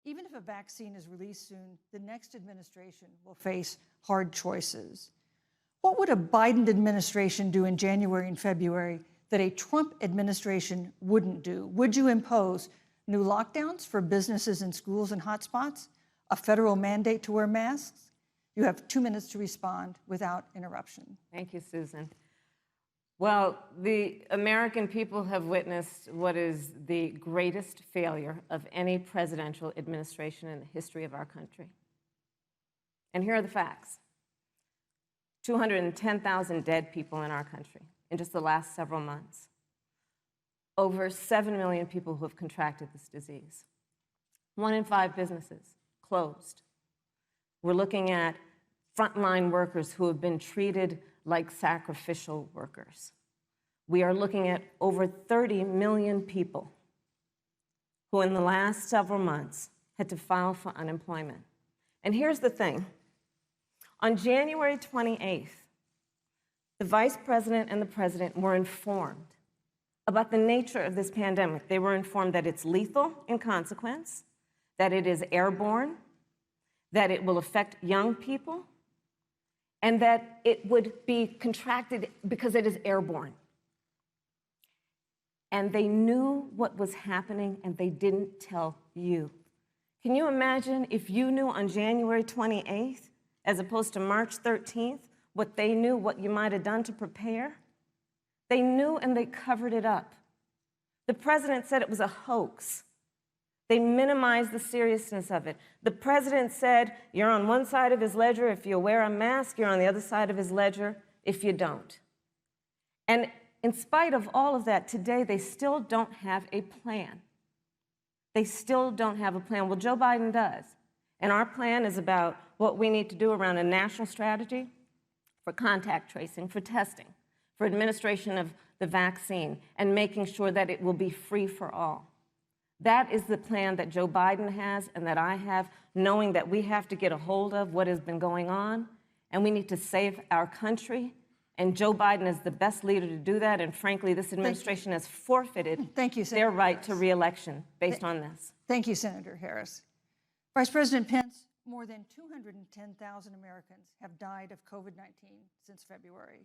Even if a vaccine is released soon, the next administration will face hard choices. What would a Biden administration do in January and February that a Trump administration wouldn't do? Would you impose new lockdowns for businesses and schools and hotspots? A federal mandate to wear masks? You have 2 minutes to respond without interruption. Thank you, Susan. Well, the American people have witnessed what is the greatest failure of any presidential administration in the history of our country. And here are the facts. 210,000 dead people in our country in just the last several months. Over 7 million people who have contracted this disease. 1 in 5 businesses closed. We're looking at frontline workers who have been treated like sacrificial workers. We are looking at over 30 million people who in the last several months had to file for unemployment. And here's the thing. On January 28th, the Vice President and the President were informed about the nature of this pandemic. They were informed that it's lethal in consequence, that it is airborne, that it will affect young people, and that it would be contracted because it is airborne. And they knew what was happening, and they didn't tell you. Can you imagine if you knew on January 28th, as opposed to March 13th, what they knew, what you might have done to prepare? They knew and they covered it up. The president said it was a hoax. They minimized the seriousness of it. The president said, you're on one side of his ledger if you wear a mask, you're on the other side of his ledger if you don't. And in spite of all of that, today they still don't have a plan. They still don't have a plan. Well, Joe Biden does. And our plan is about what we need to do around a national strategy for contact tracing, for testing, for administration of the vaccine, and making sure that it will be free for all. That is the plan that Joe Biden has and that I have, knowing that we have to get a hold of what has been going on, and we need to save our country. And Joe Biden is the best leader to do that, and frankly, this administration has forfeited their right to re-election based on this. Thank you, Senator Harris. Vice President Pence, more than 210,000 Americans have died of COVID-19 since February.